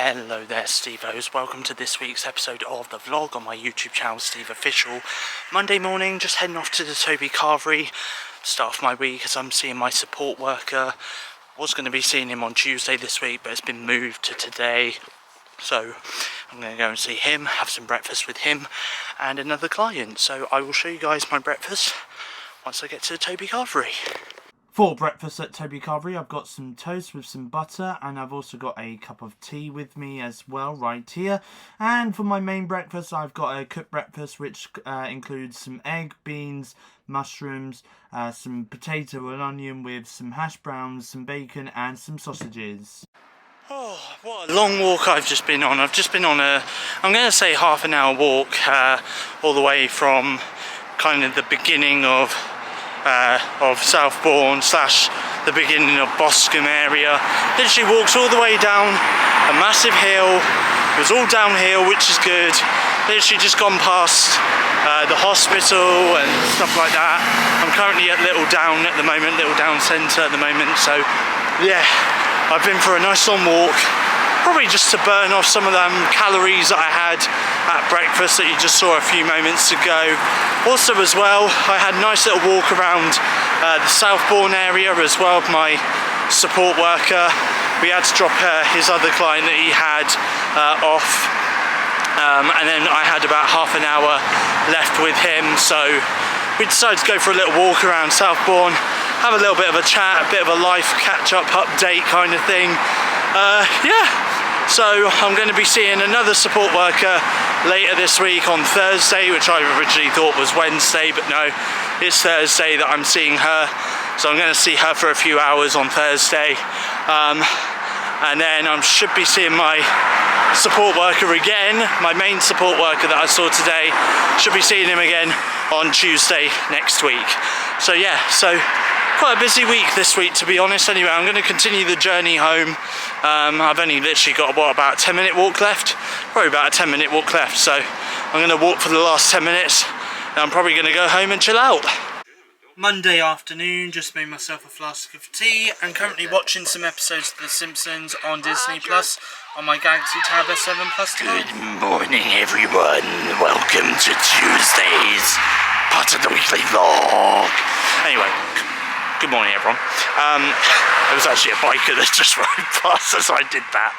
Hello there, Steve-Os. Welcome to this week's episode of the vlog on my YouTube channel, SteveOfficial. Monday morning, just heading off to the Toby Carvery. Start off my week as I'm seeing my support worker. Was going to be seeing him on Tuesday this week, but it's been moved to today. So I'm going to go and see him, have some breakfast with him and another client. So I will show you guys my breakfast once I get to the Toby Carvery. For breakfast at Toby Carvery, I've got some toast with some butter, and I've also got a cup of tea with me as well right here. And for my main breakfast, I've got a cooked breakfast which includes some egg, beans, mushrooms, some potato and onion with some hash browns, some bacon and some sausages. Oh, what a long walk I've just been on. I've just been on a, I'm going to say half an hour walk all the way from kind of the beginning of Southbourne / the beginning of Boscombe area. Literally walked all the way down a massive hill. It was all downhill, which is good. Literally just gone past the hospital and stuff like that. I'm currently at Little Down at the moment, Little Down Centre at the moment. So yeah, I've been for a nice long walk. Probably just to burn off some of them calories that I had at breakfast that you just saw a few moments ago. Also as well, I had a nice little walk around the Southbourne area as well with my support worker. We had to drop his other client that he had off. And then I had about half an hour left with him. So we decided to go for a little walk around Southbourne, have a little bit of a chat, a bit of a life catch-up update kind of thing. Yeah, so I'm going to be seeing another support worker later this week on Thursday, which I originally thought was Wednesday, but no, it's Thursday that I'm seeing her. So I'm going to see her for a few hours on Thursday, and then I should be seeing my support worker again, my main support worker that I saw today. Should be seeing him again on Tuesday next week. So yeah, so quite a busy week this week, to be honest. Anyway, I'm going to continue the journey home. I've only literally got about a 10-minute walk left, probably about a 10-minute walk left, so I'm going to walk for the last 10 minutes and I'm probably going to go home and chill out. Monday afternoon, just made myself a flask of tea and currently watching some episodes of The Simpsons on Disney Plus on my Galaxy Tab S7 Plus TV. Good morning everyone, welcome to Tuesday's part of the weekly vlog. Anyway, good morning everyone. There was actually a biker that just rode past as I did that.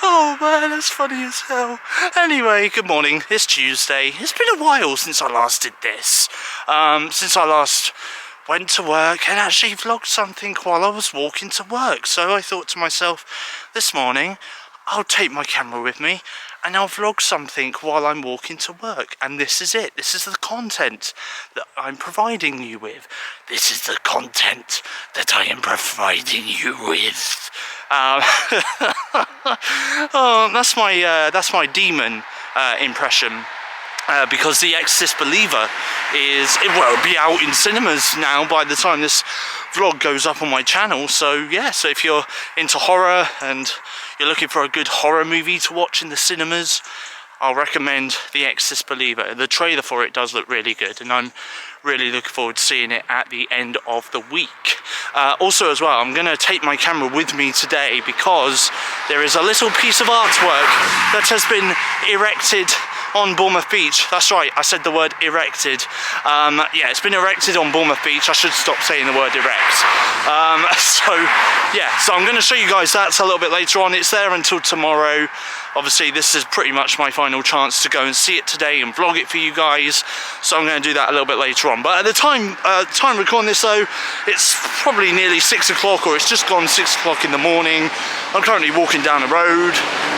Oh man, that's funny as hell. Anyway, good morning. It's Tuesday. It's been a while since I last did this. Since I last went to work and actually vlogged something while I was walking to work. So I thought to myself this morning, I'll take my camera with me and I'll vlog something while I'm walking to work. And this is it. This is the content that I'm providing you with. This is the content that I am providing you with. Oh, that's my demon impression. Because The Exorcist Believer will be out in cinemas now by the time this vlog goes up on my channel. So yeah, so if you're into horror and you're looking for a good horror movie to watch in the cinemas, I'll recommend The Exorcist Believer. The trailer for it does look really good, and I'm really looking forward to seeing it at the end of the week. Also as well, I'm going to take my camera with me today because there is a little piece of artwork that has been erected on Bournemouth Beach. That's right, I said the word erected. Yeah, it's been erected on Bournemouth Beach. I should stop saying the word erect. So yeah, so I'm going to show you guys that a little bit later on. It's there until tomorrow. Obviously this is pretty much my final chance to go and see it today and vlog it for you guys, so I'm going to do that a little bit later on. But at the time recording this though, it's probably nearly 6 o'clock, or it's just gone 6 o'clock in the morning. I'm currently walking down the road.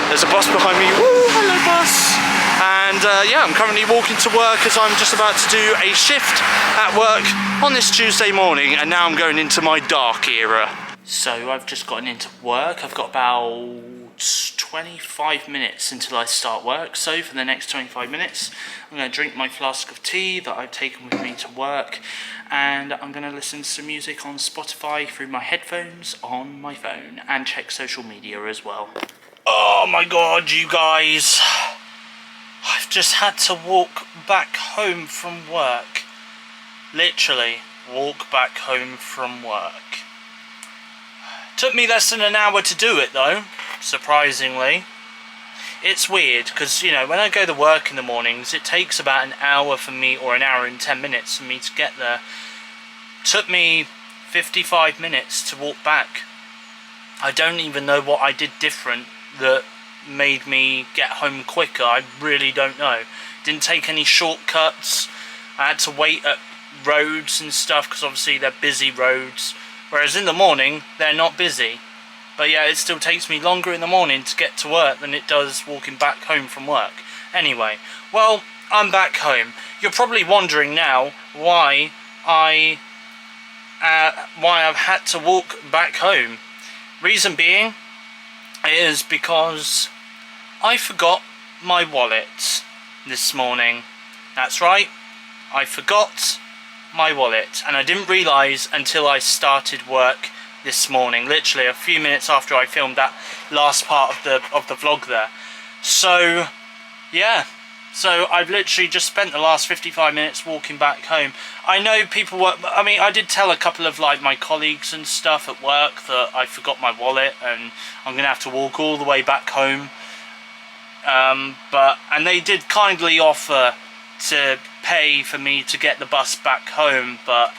There's a bus behind me. Woo, hello bus. And yeah, I'm currently walking to work as I'm just about to do a shift at work on this Tuesday morning, and now I'm going into my dark era. So I've just gotten into work. I've got about 25 minutes until I start work. So for the next 25 minutes, I'm going to drink my flask of tea that I've taken with me to work, and I'm going to listen to some music on Spotify through my headphones on my phone, and check social media as well. Oh my god, you guys. I've just had to walk back home from work. Literally, walk back home from work. Took me less than an hour to do it though, surprisingly. It's weird because, you know, when I go to work in the mornings, it takes about an hour for me, or an hour and 10 minutes for me to get there. Took me 55 minutes to walk back. I don't even know what I did different that made me get home quicker. I really don't know. Didn't take any shortcuts. I had to wait at roads and stuff because obviously they're busy roads, whereas in the morning they're not busy. But yeah, it still takes me longer in the morning to get to work than it does walking back home from work. Anyway, well, I'm back home. You're probably wondering now why I've had to walk back home. Reason being is because I forgot my wallet this morning. That's right, I forgot my wallet, and I didn't realise until I started work this morning, literally a few minutes after I filmed that last part of the vlog there. So yeah, so I've literally just spent the last 55 minutes walking back home. I know people were, I mean, I did tell a couple of like my colleagues and stuff at work that I forgot my wallet and I'm gonna have to walk all the way back home, and they did kindly offer to pay for me to get the bus back home, but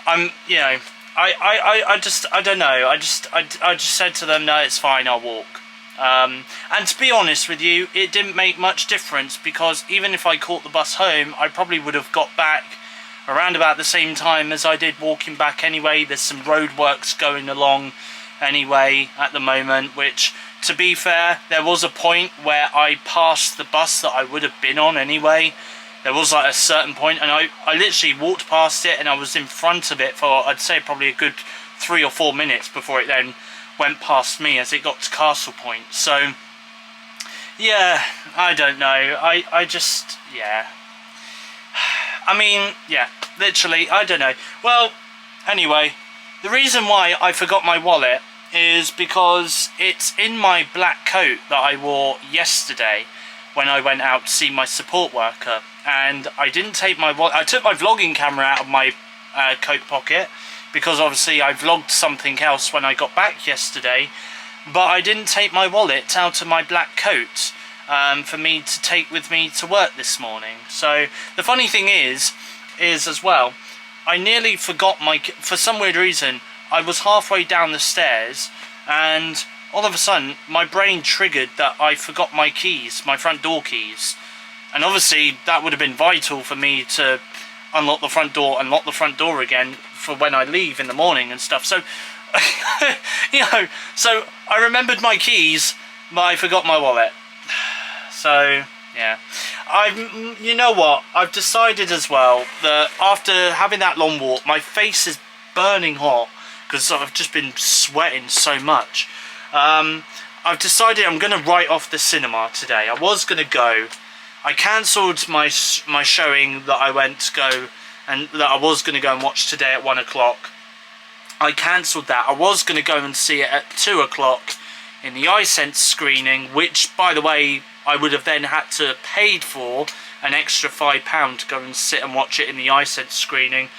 I'm, you know, I don't know, I just said to them, no, it's fine, I'll walk. And to be honest with you, it didn't make much difference, because even if I caught the bus home, I probably would have got back around about the same time as I did walking back anyway. There's some road works going along anyway at the moment, which, to be fair, there was a point where I passed the bus that I would have been on anyway. There was like a certain point, and I literally walked past it and I was in front of it for, I'd say, probably a good 3 or 4 minutes before it then went past me as it got to Castle Point. So yeah, I don't know, I just, yeah, I mean, yeah, literally, I don't know. Well, anyway, the reason why I forgot my wallet is because it's in my black coat that I wore yesterday when I went out to see my support worker, and I didn't take my wallet. I took my vlogging camera out of my coat pocket, because obviously I vlogged something else when I got back yesterday, but I didn't take my wallet out of my black coat for me to take with me to work this morning. So the funny thing is as well, I nearly forgot for some weird reason, I was halfway down the stairs and all of a sudden my brain triggered that I forgot my keys, my front door keys, and obviously that would have been vital for me to unlock the front door and lock the front door again for when I leave in the morning and stuff. So you know, so I remembered my keys, but I forgot my wallet. So yeah, you know what, I've decided as well that after having that long walk, my face is burning hot because I've just been sweating so much. I've decided I'm going to write off the cinema today. I was going to go. I cancelled my showing that I went to go and that I was going to go and watch today at 1 o'clock. I cancelled that. I was going to go and see it at 2 o'clock in the iSense screening, which, by the way, I would have then had to paid for an extra £5 to go and sit and watch it in the iSense screening.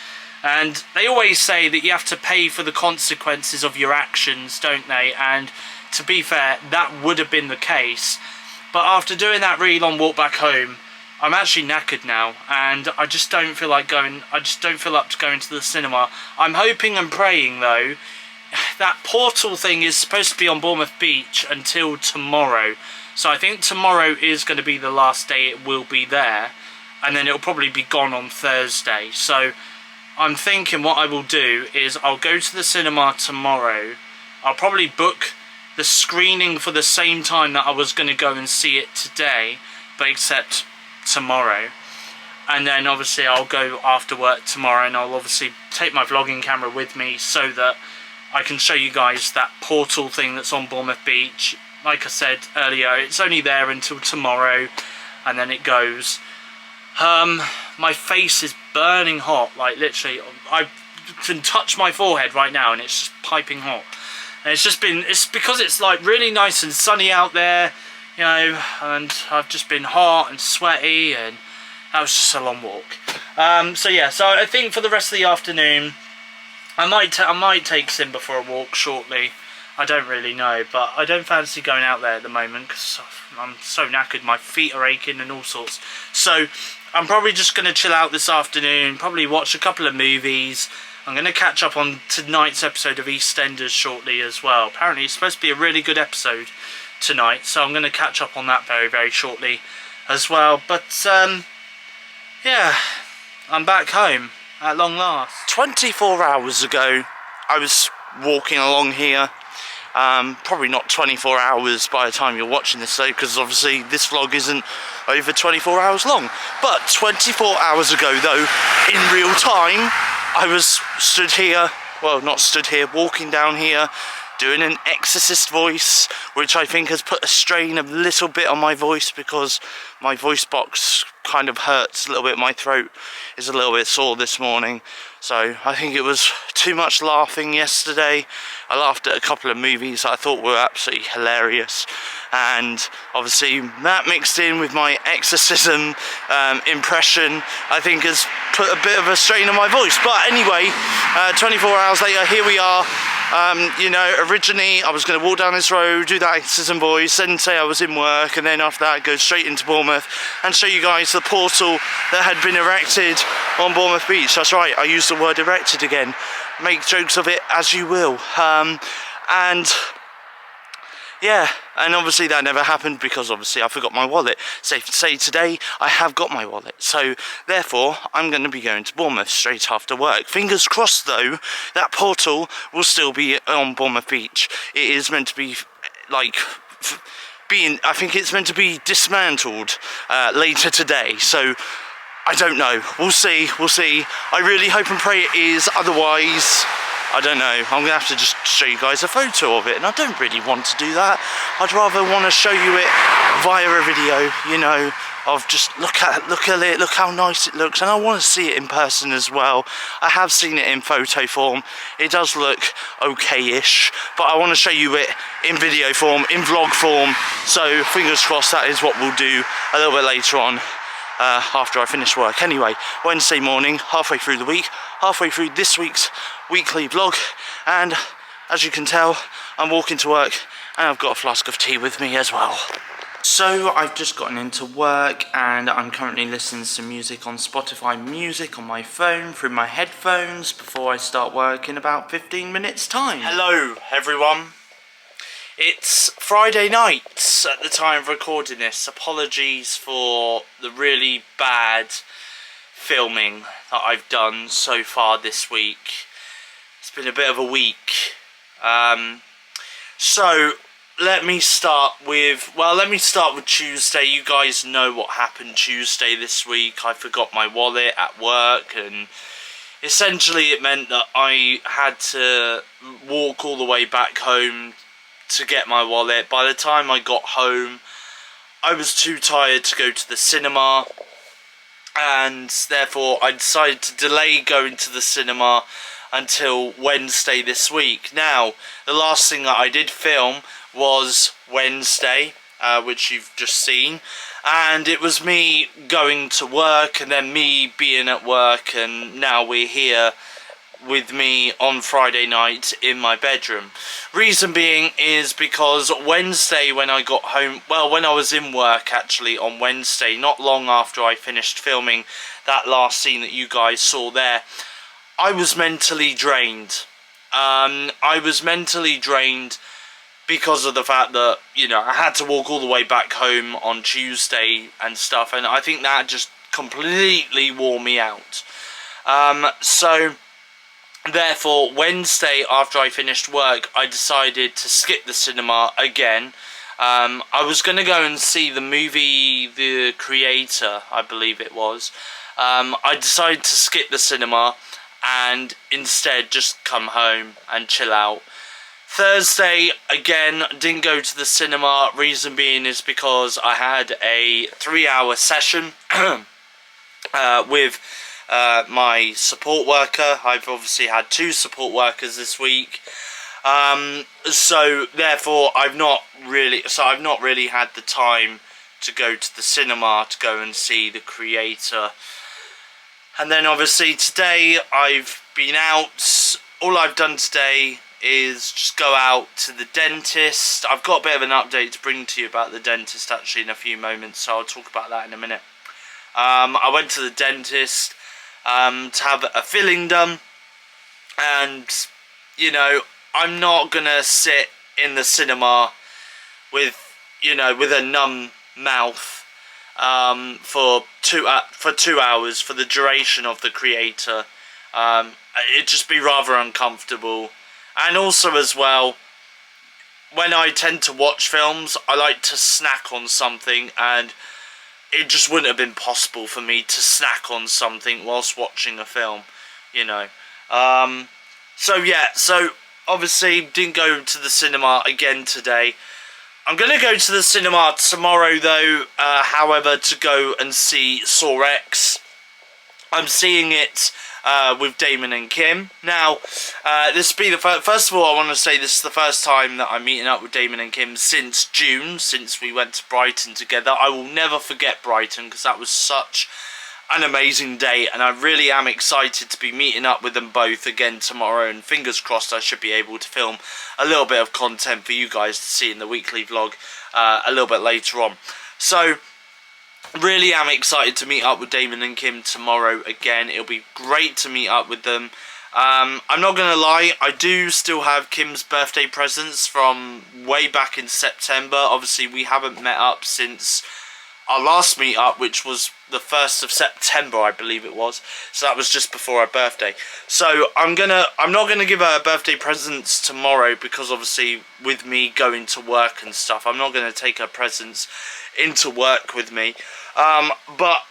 And they always say that you have to pay for the consequences of your actions, don't they? And to be fair, that would have been the case. But after doing that really long walk back home, I'm actually knackered now, and I just don't feel like going. I just don't feel up to going to the cinema. I'm hoping and praying though. That portal thing is supposed to be on Bournemouth Beach until tomorrow, so I think tomorrow is going to be the last day it will be there, and then it'll probably be gone on Thursday. So I'm thinking what I will do is I'll go to the cinema tomorrow. I'll probably book the screening for the same time that I was going to go and see it today, but except tomorrow. And then obviously I'll go after work tomorrow, and I'll obviously take my vlogging camera with me so that I can show you guys that portal thing that's on Bournemouth Beach. Like I said earlier, it's only there until tomorrow, and then it goes. My face is burning hot, like literally I can touch my forehead right now and it's just piping hot. And it's because it's like really nice and sunny out there, you know, and I've just been hot and sweaty, and that was just a long walk. So yeah, so I think for the rest of the afternoon I might take Simba for a walk shortly. I don't really know, but I don't fancy going out there at the moment because I'm so knackered. My feet are aching and all sorts. So I'm probably just going to chill out this afternoon, probably watch a couple of movies. I'm going to catch up on tonight's episode of EastEnders shortly as well. Apparently it's supposed to be a really good episode tonight, so I'm going to catch up on that very, very shortly as well. But yeah, I'm back home at long last. 24 hours ago I was walking along here. Probably not 24 hours by the time you're watching this though, because obviously this vlog isn't over 24 hours long. But 24 hours ago though, in real time, I was stood here, well not stood here, walking down here, doing an exorcist voice, which I think has put a strain a little bit on my voice because my voice box kind of hurts a little bit. My throat is a little bit sore this morning. So I think it was too much laughing yesterday. I laughed at a couple of movies I thought were absolutely hilarious. And obviously that mixed in with my exorcism impression, I think has put a bit of a strain on my voice. But anyway, 24 hours later, here we are. You know, originally I was going to walk down this road, do that exorcism voice, then say I was in work, and then after that go straight into Bournemouth and show you guys the portal that had been erected on Bournemouth Beach. That's right, I used the word erected again. Make jokes of it as you will. And yeah, and obviously that never happened because obviously I forgot my wallet. Safe to say today I have got my wallet, so therefore I'm going to be going to Bournemouth straight after work. Fingers crossed though, that portal will still be on Bournemouth Beach. It is meant to be like I think it's meant to be dismantled later today, so I don't know. We'll see. I really hope and pray it is, otherwise I don't know, I'm going to have to just show you guys a photo of it, and I don't really want to do that. I'd rather want to show you it via a video, you know, of just look at it, look how nice it looks, and I want to see it in person as well. I have seen it in photo form, it does look okay-ish, but I want to show you it in video form, in vlog form, so fingers crossed that is what we'll do a little bit later on. After I finish work. Anyway, Wednesday morning, halfway through the week, halfway through this week's weekly vlog, and as you can tell, I'm walking to work and I've got a flask of tea with me as well. So I've just gotten into work and I'm currently listening to some music on Spotify Music on my phone through my headphones before I start work in about 15 minutes time. Hello everyone. It's Friday night at the time of recording this. Apologies for the really bad filming that I've done so far this week. It's been a bit of a week. So let me start with Tuesday. You guys know what happened Tuesday this week. I forgot my wallet at work, and essentially it meant that I had to walk all the way back home to get my wallet. By the time I got home, I was too tired to go to the cinema, and therefore I decided to delay going to the cinema until Wednesday this week. Now, the last thing that I did film was Wednesday, which you've just seen, and it was me going to work and then me being at work, and now we're here with me on Friday night in my bedroom. Reason being is because Wednesday when I got home, well, when I was in work actually on Wednesday, not long after I finished filming that last scene that you guys saw there, I was mentally drained. I was mentally drained because of the fact that, you know, I had to walk all the way back home on Tuesday and stuff, and I think that just completely wore me out. So therefore, Wednesday after I finished work, I decided to skip the cinema again. I was going to go and see the movie The Creator, I believe it was. I decided to skip the cinema and instead just come home and chill out. Thursday, again, didn't go to the cinema. Reason being is because I had a 3-hour session with my support worker. I've obviously had 2 support workers this week, so therefore I've not really had the time to go to the cinema to go and see The Creator. And then obviously today I've been out all I've done today is just go out to the dentist. I've got a bit of an update to bring to you about the dentist actually in a few moments, so I'll talk about that in a minute. I went to the dentist to have a filling done, and you know, I'm not gonna sit in the cinema with a numb mouth for 2 hours for the duration of the Creator. It'd just be rather uncomfortable. And also as well, when I tend to watch films, I like to snack on something, and it just wouldn't have been possible for me to snack on something whilst watching a film, you know. So yeah, so obviously didn't go to the cinema again today. I'm going to go to the cinema tomorrow though, however, to go and see Saw X. I'm seeing it with Damon and Kim. Now, this will be the first of all, I want to say this is the first time that I'm meeting up with Damon and Kim since June, since we went to Brighton together. I will never forget Brighton because that was such an amazing day, and I really am excited to be meeting up with them both again tomorrow, and fingers crossed I should be able to film a little bit of content for you guys to see in the weekly vlog a little bit later on. So really am excited to meet up with Damon and Kim tomorrow again. It'll be great to meet up with them. I'm not gonna lie, I do still have Kim's birthday presents from way back in September. Obviously we haven't met up since our last meet up, which was the 1st of September, I believe it was. So that was just before her birthday. So I'm not gonna give her birthday presents tomorrow, because obviously with me going to work and stuff, I'm not gonna take her presents into work with me. But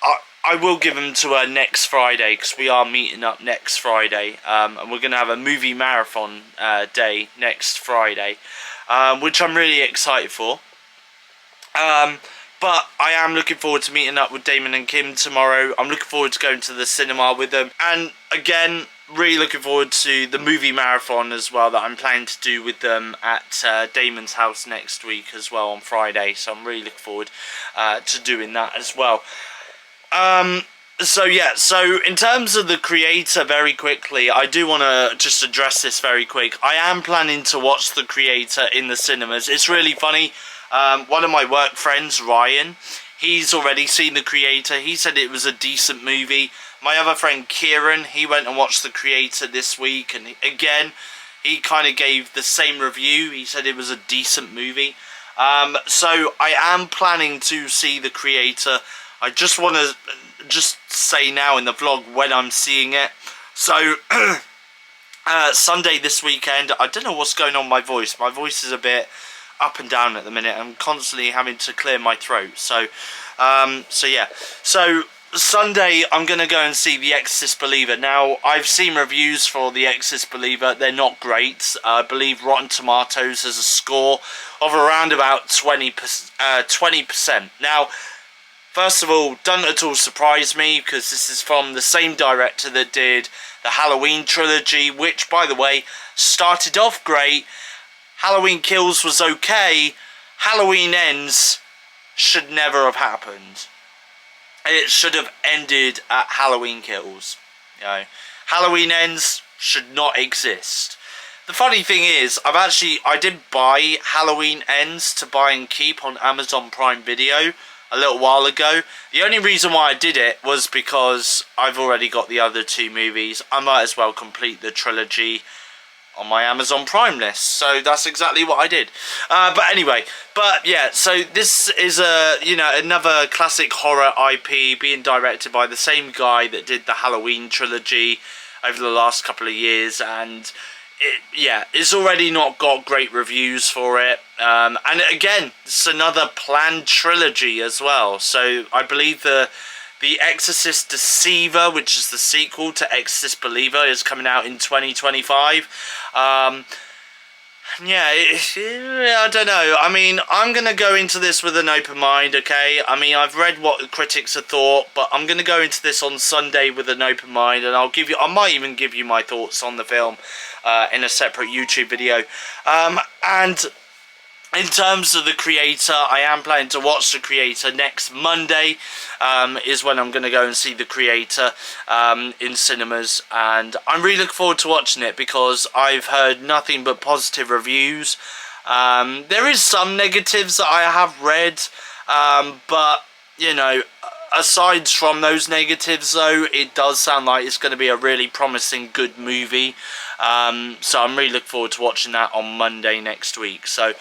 I will give them to her next Friday, because we are meeting up next Friday, and we're gonna have a movie marathon day next Friday, which I'm really excited for. But I am looking forward to meeting up with Damon and Kim tomorrow. I'm looking forward to going to the cinema with them. And again, really looking forward to the movie marathon as well that I'm planning to do with them at Damon's house next week as well on Friday. So I'm really looking forward to doing that as well. So yeah, so in terms of the Creator, very quickly, I do want to just address this very quick. I am planning to watch the Creator in the cinemas. It's really funny. One of my work friends, Ryan, he's already seen the Creator. He said it was a decent movie. My other friend Kieran, he went and watched the Creator this week, and again, he kind of gave the same review. He said it was a decent movie. So I am planning to see the Creator. I just want to say now in the vlog when I'm seeing it. So Sunday this weekend. I don't know what's going on with my voice. My voice is a bit up and down at the minute. I'm constantly having to clear my throat. So yeah. So Sunday I'm going to go and see The Exorcist Believer. Now, I've seen reviews for The Exorcist Believer. They're not great. I believe Rotten Tomatoes has a score of around about 20%. Now, first of all, doesn't at all surprise me, because this is from the same director that did the Halloween trilogy, which, by the way, started off great. Halloween Kills was okay. Halloween Ends should never have happened. It should have ended at Halloween Kills. You know, Halloween Ends should not exist. The funny thing is, I did buy Halloween Ends to buy and keep on Amazon Prime Video a little while ago. The only reason why I did it was because I've already got the other two movies. I might as well complete the trilogy on my Amazon Prime list, so that's exactly what I did. But anyway, yeah, so this is another classic horror IP being directed by the same guy that did the Halloween trilogy over the last couple of years, and it's already not got great reviews for it. And again, it's another planned trilogy as well. So I believe the Exorcist Deceiver, which is the sequel to Exorcist Believer, is coming out in 2025. I don't know. I mean, I'm going to go into this with an open mind, okay? I mean, I've read what the critics have thought, but I'm going to go into this on Sunday with an open mind, and I might even give you my thoughts on the film in a separate YouTube video. And In terms of The Creator, I am planning to watch The Creator next Monday. Is when I'm going to go and see The Creator in cinemas, and I'm really looking forward to watching it because I've heard nothing but positive reviews. There is some negatives that I have read, but you know, aside from those negatives though, it does sound like it's going to be a really promising, good movie. So I'm really looking forward to watching that on Monday next week. So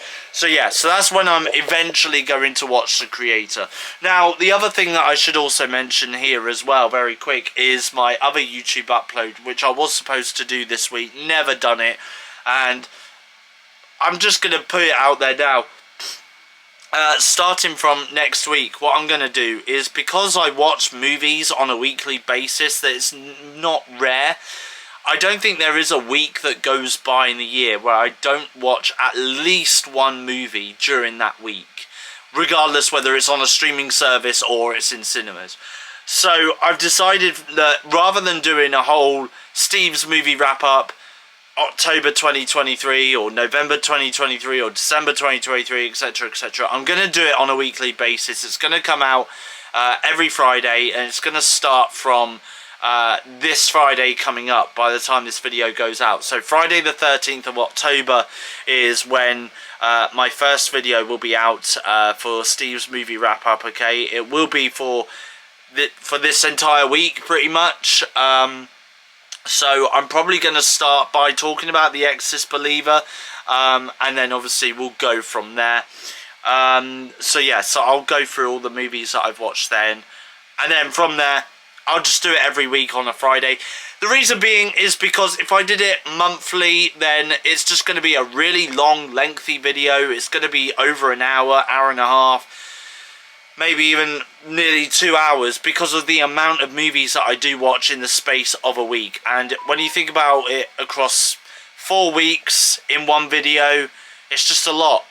yeah, so that's when I'm eventually going to watch The Creator. Now, the other thing that I should also mention here as well, very quick, is my other YouTube upload, which I was supposed to do this week, never done it, and I'm just going to put it out there now. Starting from next week, what I'm going to do is, because I watch movies on a weekly basis, that it's not rare. I don't think there is a week that goes by in the year where I don't watch at least one movie during that week, regardless whether it's on a streaming service or it's in cinemas. So I've decided that rather than doing a whole Steve's movie wrap-up, October 2023 or November 2023 or December 2023, etc, etc, I'm going to do it on a weekly basis. It's going to come out every Friday, and it's going to start from this Friday coming up by the time this video goes out. So Friday the 13th of October is when my first video will be out for Steve's movie wrap up. Okay, it will be for this entire week pretty much. So I'm probably going to start by talking about The Exorcist Believer, and then obviously we'll go from there. So yeah, so I'll go through all the movies that I've watched then, and then from there I'll just do it every week on a Friday. The reason being is because if I did it monthly, then it's just going to be a really long, lengthy video. It's going to be over an hour, hour and a half, maybe even nearly 2 hours, because of the amount of movies that I do watch in the space of a week. And when you think about it across 4 weeks in one video, it's just a lot.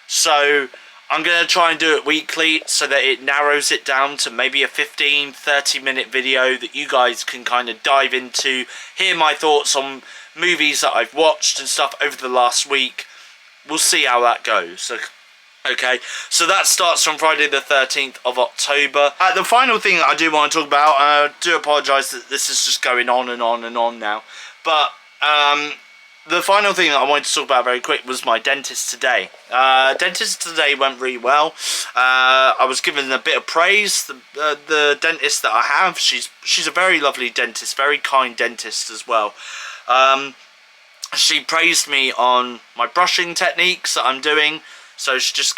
So I'm going to try and do it weekly so that it narrows it down to maybe a 15-30 minute video that you guys can kind of dive into, hear my thoughts on movies that I've watched and stuff over the last week. We'll see how that goes. So, okay, so that starts from Friday the 13th of October. The final thing that I do want to talk about, and I do apologise that this is just going on and on and on now, but the final thing that I wanted to talk about very quick was my dentist today. Dentist today went really well. I was given a bit of praise. The dentist that I have, she's a very lovely dentist, very kind dentist as well. She praised me on my brushing techniques that I'm doing. So she just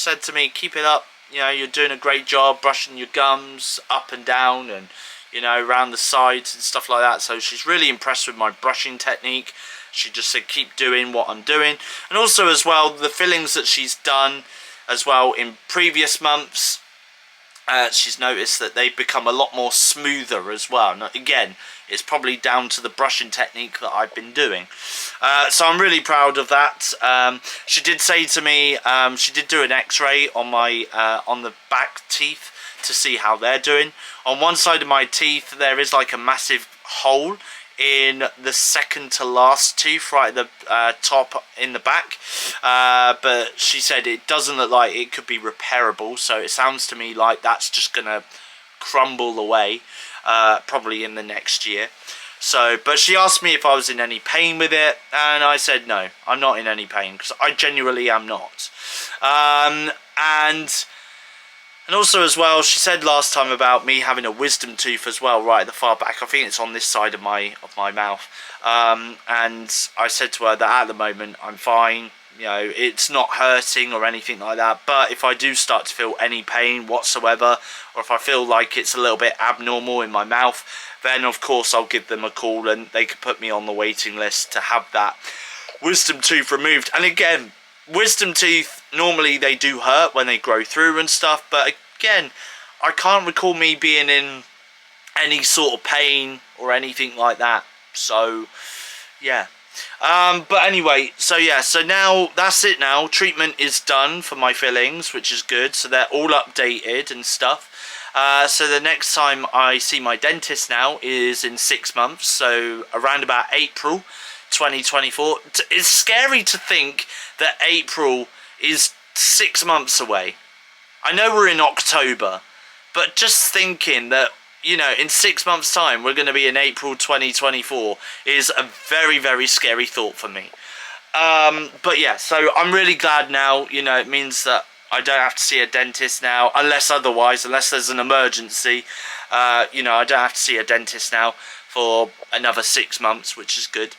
said to me, keep it up, you know, you're doing a great job brushing your gums up and down and, you know, around the sides and stuff like that. So she's really impressed with my brushing technique. She just said keep doing what I'm doing. And also as well, the fillings that she's done as well in previous months, she's noticed that they've become a lot more smoother as well. Now, again, it's probably down to the brushing technique that I've been doing. So I'm really proud of that. She did say to me, she did do an x-ray on my on the back teeth to see how they're doing. On one side of my teeth there is like a massive hole in the second to last tooth, right at the top in the back, but she said it doesn't look like it could be repairable, so it sounds to me like that's just gonna crumble away probably in the next year. So, but she asked me if I was in any pain with it, and I said no, I'm not in any pain, because I genuinely am not. And also as well, she said last time about me having a wisdom tooth as well, right at the far back. I think it's on this side of my mouth. And I said to her that at the moment I'm fine. You know, it's not hurting or anything like that. But if I do start to feel any pain whatsoever, or if I feel like it's a little bit abnormal in my mouth, then of course I'll give them a call and they can put me on the waiting list to have that wisdom tooth removed. And again, wisdom teeth, normally they do hurt when they grow through and stuff, but again, I can't recall me being in any sort of pain or anything like that. So yeah, but anyway, so yeah, so now that's it. Now treatment is done for my fillings, which is good, so they're all updated and stuff. So the next time I see my dentist now is in 6 months, so around about April 2024. It's scary to think that April is 6 months away. I know we're in October, but just thinking that, you know, in 6 months' time we're going to be in April 2024 is a very, very scary thought for me. But yeah, so I'm really glad now. You know, it means that I don't have to see a dentist now, unless there's an emergency. You know, I don't have to see a dentist now for another 6 months, which is good.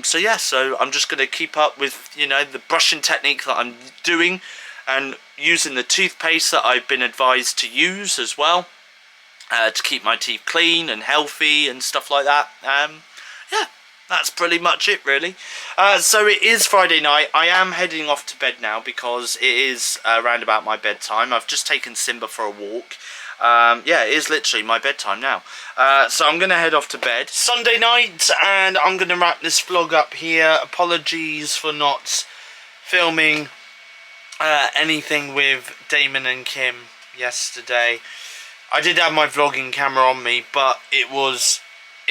So yeah, so I'm just going to keep up with, you know, the brushing technique that I'm doing, and using the toothpaste that I've been advised to use as well, to keep my teeth clean and healthy and stuff like that. Yeah, that's pretty much it, really. So it is Friday night. I am heading off to bed now because it is around about my bedtime. I've just taken Simba for a walk. Yeah, it is literally my bedtime now. So I'm going to head off to bed. Sunday night, and I'm going to wrap this vlog up here. Apologies for not filming anything with Damon and Kim yesterday. I did have my vlogging camera on me, but it was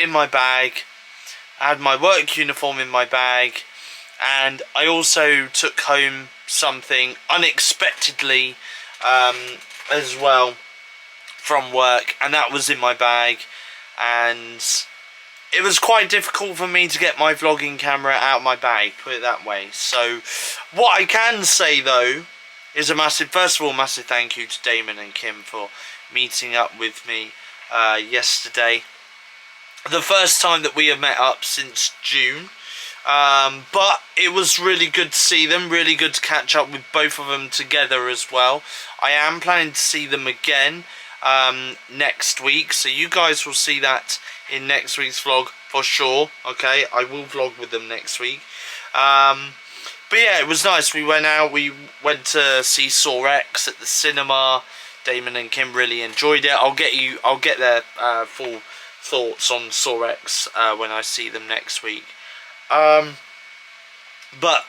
in my bag. I had my work uniform in my bag, and I also took home something unexpectedly as well from work, and that was in my bag, and it was quite difficult for me to get my vlogging camera out of my bag, put it that way. So what I can say though is first of all, massive thank you to Damon and Kim for meeting up with me yesterday. The first time that we have met up since June, but it was really good to see them, really good to catch up with both of them together as well. I am planning to see them again next week, so you guys will see that in next week's vlog for sure. Okay, I will vlog with them next week. But yeah, it was nice. We went out, we went to see Saw X at the cinema. Damon and Kim really enjoyed it. I'll get their full thoughts on Saw X when I see them next week. But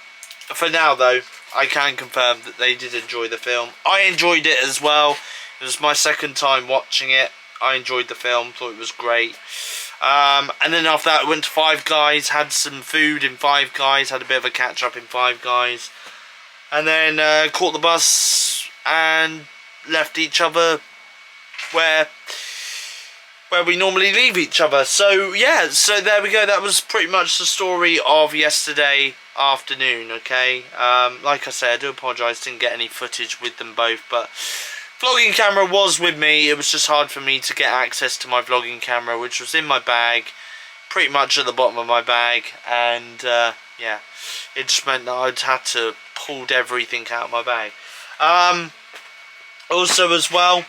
for now though, I can confirm that they did enjoy the film. I enjoyed it as well. It was my second time watching it. I enjoyed the film, thought it was great. And then after that I went to Five Guys, had some food in Five Guys, had a bit of a catch up in Five Guys, and then caught the bus and left each other where we normally leave each other. So yeah, so there we go. That was pretty much the story of yesterday afternoon. Okay, like I said, I do apologise, didn't get any footage with them both, but vlogging camera was with me. It was just hard for me to get access to my vlogging camera, which was in my bag, pretty much at the bottom of my bag, and yeah, it just meant that I'd had to pull everything out of my bag. Also as well,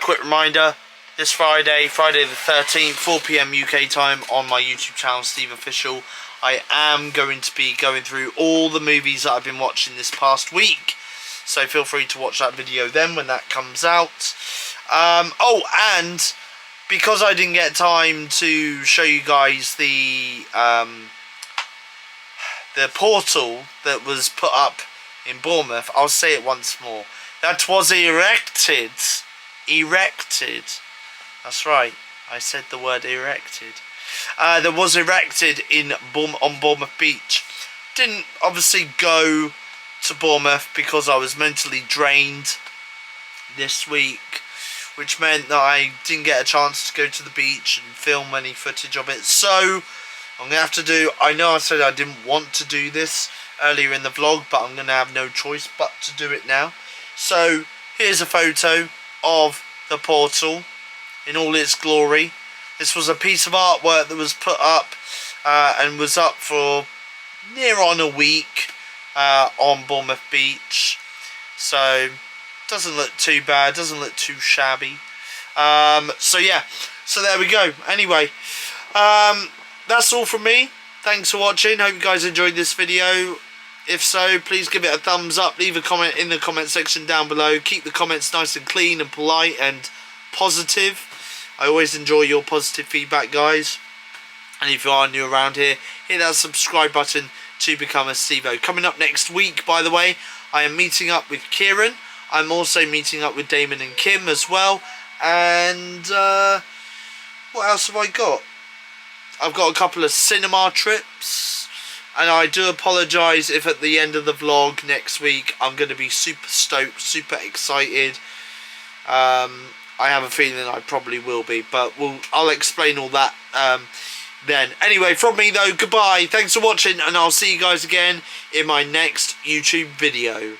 quick reminder, this Friday the 13th, 4 PM UK time, on my YouTube channel, SteveOfficial, I am going to be going through all the movies that I've been watching this past week. So feel free to watch that video then when that comes out. Oh, and because I didn't get time to show you guys the portal that was put up in Bournemouth, I'll say it once more. That was erected. Erected. That's right. I said the word erected. That was erected on Bournemouth Beach. Didn't obviously go to Bournemouth because I was mentally drained this week, which meant that I didn't get a chance to go to the beach and film any footage of it. So I'm going to have to do, I know I said I didn't want to do this earlier in the vlog, but I'm going to have no choice but to do it now. So here's a photo of the portal in all its glory. This was a piece of artwork that was put up and was up for near on a week on Bournemouth Beach. So doesn't look too bad, doesn't look too shabby. So yeah, so there we go. Anyway, that's all from me. Thanks for watching. Hope you guys enjoyed this video. If so, please give it a thumbs up. Leave a comment in the comment section down below. Keep the comments nice and clean and polite and positive. I always enjoy your positive feedback, guys. And if you are new around here, hit that subscribe button to become a Stevo. Coming up next week, by the way, I am meeting up with Kieran. I'm also meeting up with Damon and Kim as well. And what else have I got? I've got a couple of cinema trips. and I do apologise if at the end of the vlog next week I'm going to be super stoked, super excited. I have a feeling I probably will be, but I'll explain all that then. Anyway, from me though, goodbye, thanks for watching, and I'll see you guys again in my next YouTube video.